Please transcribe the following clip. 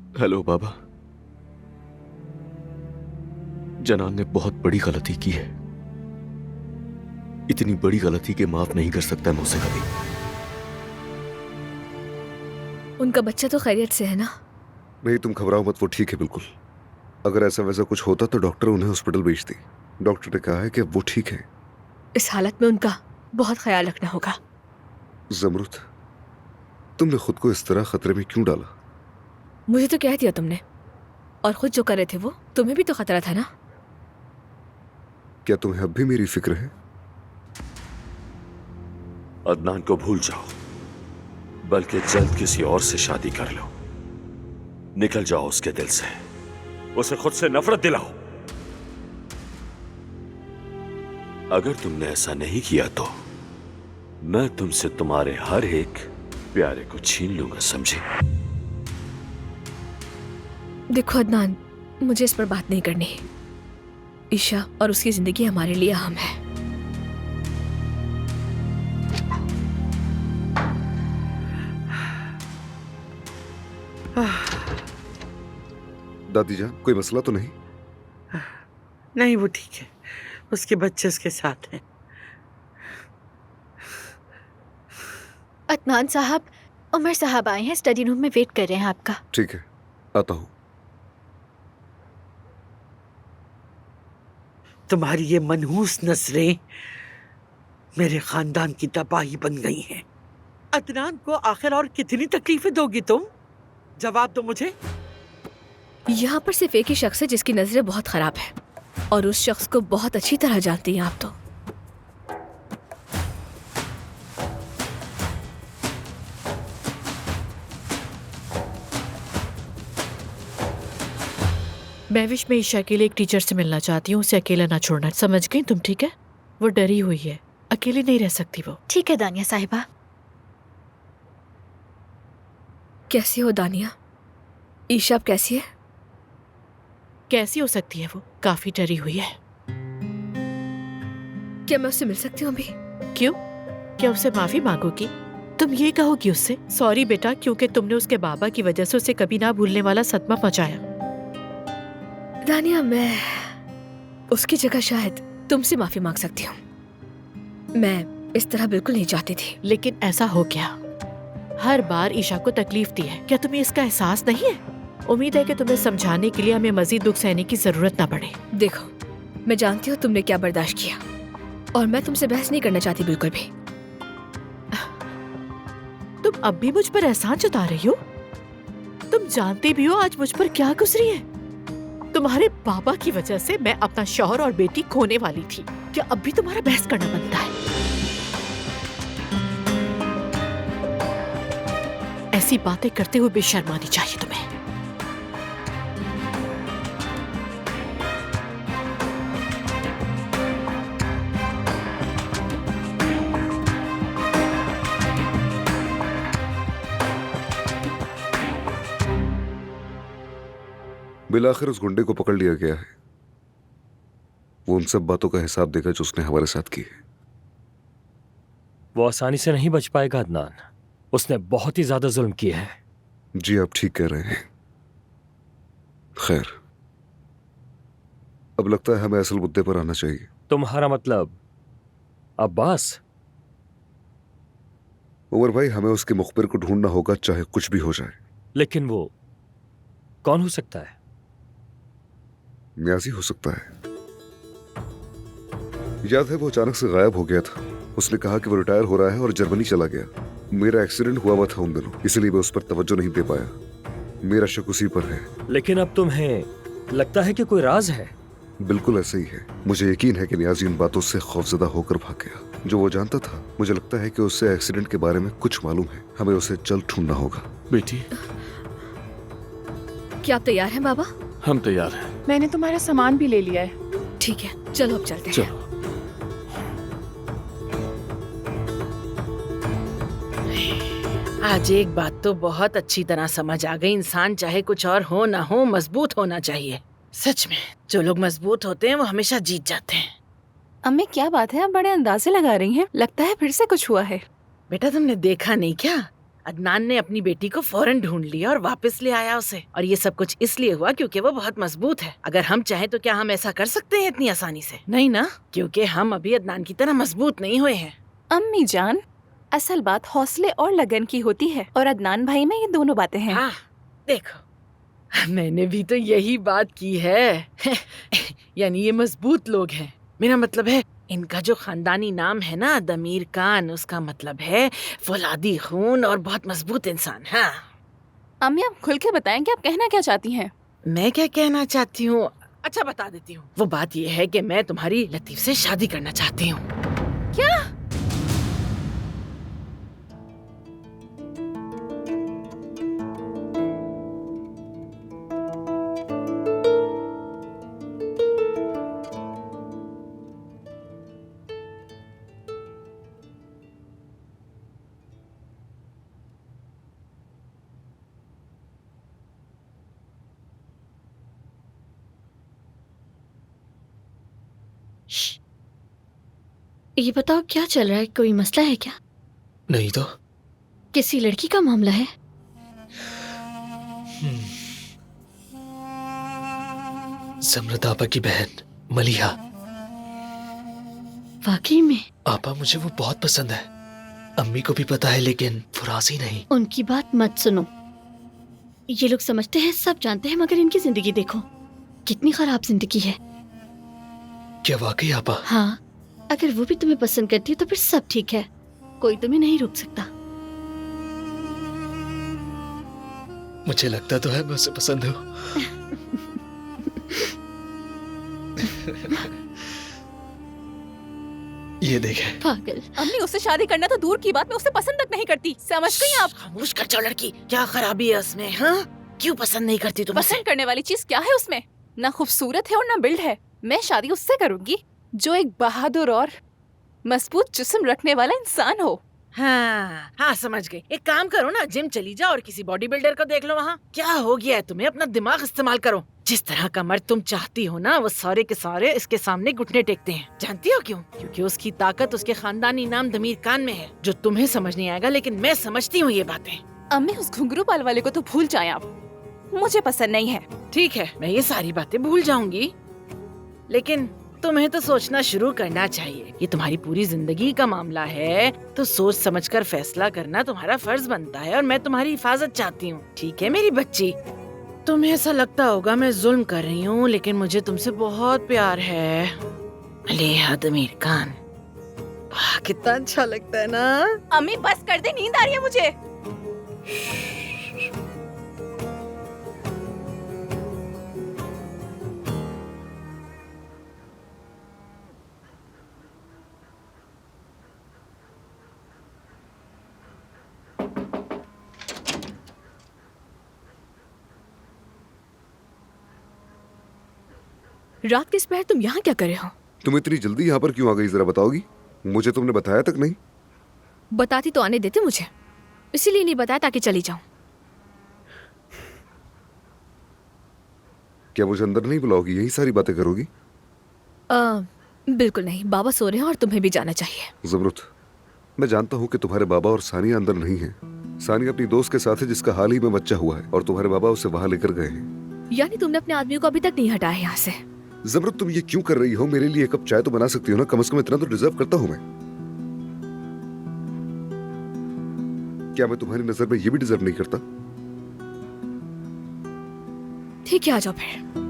Hello बाबा। जनान ने बहुत बड़ी गलती की है। इतनी बड़ी गलती के माफ नहीं कर सकता मैं उसे कभी। उनका बच्चा तो खैरियत से है ना? नहीं, तुम घबराओ मत, वो ठीक है बिल्कुल। अगर ऐसा वैसा कुछ होता तो डॉक्टर उन्हें हॉस्पिटल भेजती। डॉक्टर ने कहा है कि वो ठीक है। इस हालत में उनका बहुत ख्याल रखना होगा। जमरुद, तुमने खुद को इस तरह खतरे में क्यों डाला? मुझे तो कह दिया तुमने, और खुद जो कर रहे थे वो तुम्हें भी तो खतरा था ना। क्या तुम्हें अब भी मेरी फिक्र है? अदनान को भूल जाओ, बल्कि जल्द किसी और से शादी कर लो। निकल जाओ उसके दिल से, उसे खुद से नफरत दिलाओ। अगर तुमने ऐसा नहीं किया तो मैं तुमसे तुम्हारे हर एक प्यारे को छीन लूंगा, समझे? देखो अदनान, मुझे इस पर बात नहीं करनी। ईशा और उसकी जिंदगी हमारे लिए अहम है। दादी जान, कोई मसला तो नहीं? नहीं, वो ठीक है। उसके बच्चे उसके साथ हैं। अदनान साहब, उमर साहब आए हैं, स्टडी रूम में वेट कर रहे हैं आपका। ठीक है, आता हूं। तुम्हारी ये मनहूस नजरें मेरे खानदान की तबाही बन गई हैं। अदनान को आखिर और कितनी तकलीफें दोगी तुम? जवाब दो मुझे। यहाँ पर सिर्फ एक ही शख्स है जिसकी नजरें बहुत खराब है, और उस शख्स को बहुत अच्छी तरह जानती हैं आप तो। महविश में ईशा के लिए एक टीचर से मिलना चाहती हूँ, उसे अकेला ना छोड़ना, समझ गई तुम? ठीक है, वो डरी हुई है, अकेली नहीं रह सकती वो। ठीक है दानिया साहिबा। कैसी हो दानिया? ईशा अब कैसी है? कैसी हो सकती है वो? काफी डरी हुई है। क्या मैं उससे मिल सकती हूँ अभी? क्यों? क्या उससे माफी मांगोगी? तुम ये कहोगी उससे, सॉरी बेटा, क्योंकि तुमने उसके बाबा की वजह से उसे कभी ना भूलने वाला सदमा पहुंचाया। दानिया, मैं उसकी जगह शायद तुमसे माफी मांग सकती हूँ। मैं इस तरह बिल्कुल नहीं चाहती थी। लेकिन ऐसा हो गया। हर बार ईशा को तकलीफ दी है, क्या तुम्हें इसका एहसास नहीं है? उम्मीद है कि तुम्हें समझाने के लिए हमें मजीद दुख सहने की जरूरत ना पड़े। देखो, मैं जानती हूँ तुमने क्या बर्दाश्त किया, और मैं तुमसे बहस नहीं करना चाहती बिल्कुल भी। तुम अब भी मुझ पर एहसान जता रही हो? तुम जानती भी हो आज मुझ पर क्या गुजरी है। तुम्हारे बाबा की वजह से मैं अपना शौहर और बेटी खोने वाली थी। क्या अब भी तुम्हारा बहस करना बनता है? ऐसी बातें करते हुए बेशर्म आनी चाहिए तुम्हें। बिलाखिर उस गुंडे को पकड़ लिया गया है। वो उन सब बातों का हिसाब देगा जो उसने हमारे साथ की है। वो आसानी से नहीं बच पाएगा अदनान, उसने बहुत ही ज्यादा जुल्म किया है। जी, आप ठीक कह रहे हैं। खैर, अब लगता है हमें असल मुद्दे पर आना चाहिए। तुम्हारा मतलब अब्बास? उमर भाई, हमें उसके मुखबिर को ढूंढना होगा, चाहे कुछ भी हो जाए। लेकिन वो कौन हो सकता है? न्याजी हो सकता है। याद है, वो अचानक से गायब हो गया था। उसने कहा कि वो रिटायर हो रहा है और जर्मनी चला गया। मेरा एक्सीडेंट हुआ था उन दिनों, इसलिए मैं उस पर तवज्जो नहीं दे पाया। मेरा शक उसी पर है। लेकिन अब तुम्हें लगता है कि कोई राज है? बिल्कुल ऐसे ही है। मुझे यकीन है कि नियाजी उन बातों से खौफजदा होकर भाग गया जो वो जानता था। मुझे लगता है कि उससे एक्सीडेंट के बारे में कुछ मालूम है। हमें उसे जल्द ढूंढना होगा। बेटी, क्या आप तैयार हैं बाबा? हम तैयार हैं। मैंने तुम्हारा सामान भी ले लिया है। ठीक है, चलो अब चलते हैं। चलो। आज एक बात तो बहुत अच्छी तरह समझ आ गई, इंसान चाहे कुछ और हो ना हो, मजबूत होना चाहिए। सच में जो लोग मजबूत होते हैं वो हमेशा जीत जाते हैं। अम्मी, क्या बात है, आप बड़े अंदाजे लगा रही हैं। लगता है फिर से कुछ हुआ है। बेटा, तुमने देखा नहीं क्या? अदनान ने अपनी बेटी को फौरन ढूंढ लिया और वापस ले आया उसे। और ये सब कुछ इसलिए हुआ क्योंकि वो बहुत मजबूत है। अगर हम चाहें तो क्या हम ऐसा कर सकते हैं इतनी आसानी से? नहीं ना, क्योंकि हम अभी अदनान की तरह मजबूत नहीं हुए हैं। अम्मी जान, असल बात हौसले और लगन की होती है और अदनान भाई में ये दोनों बातें हैं। हाँ, देखो मैंने भी तो यही बात की है। यानी ये मजबूत लोग हैं। मेरा मतलब है इनका जो खानदानी नाम है ना दमीर खान, उसका मतलब है फौलादी खून और बहुत मजबूत इंसान। हाँ, अम्मी आप खुल के बताएं कि आप कहना क्या चाहती हैं। मैं क्या कहना चाहती हूँ? अच्छा बता देती हूँ। वो बात ये है कि मैं तुम्हारी लतीफ से शादी करना चाहती हूँ। क्या? ये बताओ क्या चल रहा है, कोई मसला है क्या? नहीं तो। किसी लड़की का मामला है? जमरत आपा की बहन मलिहा। वाकई में? आपा मुझे वो बहुत पसंद है। अम्मी को भी पता है लेकिन फुरासी नहीं। उनकी बात मत सुनो। ये लोग समझते हैं सब जानते हैं, मगर इनकी जिंदगी देखो कितनी खराब जिंदगी है। क्या वाकई आपा? हाँ, अगर वो भी तुम्हें पसंद करती है तो फिर सब ठीक है, कोई तुम्हें नहीं रोक सकता। मुझे लगता तो है मैं उसे पसंद हूँ। ये देखे। पागल। अम्मी उससे शादी करना तो दूर की बात, मैं उसे पसंद तक नहीं करती। समझ गई आप? खामोश कर जाओ लड़की। क्या खराबी है उसमें? हाँ, क्यों पसंद नहीं करती तुम उसे? पसंद करने वाली चीज क्या है उसमें? ना खूबसूरत है और ना बिल्ड है। मैं शादी उससे करूंगी जो एक बहादुर और मजबूत जिस्म रखने वाला इंसान हो। हाँ हाँ, समझ गई। एक काम करो ना, जिम चली जाओ और किसी बॉडी बिल्डर को देख लो वहाँ। क्या हो गया है तुम्हें? अपना दिमाग इस्तेमाल करो। जिस तरह का मर्द तुम चाहती हो ना, वो सारे के सारे इसके सामने घुटने टेकते हैं। जानती हो क्यों? क्योंकि उसकी ताकत उसके खानदानी नाम दमीर खान में है, जो तुम्हें समझ नहीं आएगा, लेकिन मैं समझती हूँ ये बातें। अम्मी उस घुंघरू बाल वाले को तो भूल जाएं आप, मुझे पसंद नहीं है। ठीक है, मैं ये सारी बातें भूल जाऊंगी, लेकिन तुम्हें तो सोचना शुरू करना चाहिए। ये तुम्हारी पूरी जिंदगी का मामला है, तो सोच समझकर फैसला करना तुम्हारा फर्ज बनता है। और मैं तुम्हारी हिफाजत चाहती हूँ, ठीक है मेरी बच्ची? तुम्हें ऐसा लगता होगा मैं जुल्म कर रही हूँ, लेकिन मुझे तुमसे बहुत प्यार है। मलिहा दमीर खान, वाह कितना अच्छा लगता है ना। अम्मी बस कर दे, नींद आ रही है मुझे। रात के इस पहर तुम यहाँ क्या कर रहे हो? तुम इतनी जल्दी यहाँ पर क्यों आ गई, जरा बताओगी? मुझे तुमने बताया तक नहीं। बताती तो आने देते मुझे, इसीलिए नहीं बताया ताकि चली जाऊं। क्या मुझे अंदर नहीं बुलाओगी? यही सारी बातें करोगी? बिल्कुल नहीं, बाबा सो रहे हैं और तुम्हें भी जाना चाहिए। जमरुत, मैं जानता हूँ कि तुम्हारे बाबा और सानिया अंदर नहीं है। सानिया अपनी दोस्त के साथ है जिसका हाल ही में बच्चा हुआ है, और तुम्हारे बाबा उसे वहां लेकर गए हैं। यानी तुमने अपने आदमी को अभी तक नहीं हटाया यहाँ से? जमरुत, तुम ये क्यों कर रही हो? मेरे लिए एक कप चाय तो बना सकती हो ना? कम से कम इतना तो डिजर्व करता हूँ मैं। क्या मैं तुम्हारी नजर में ये भी डिजर्व नहीं करता? ठीक है, आ जाओ फिर।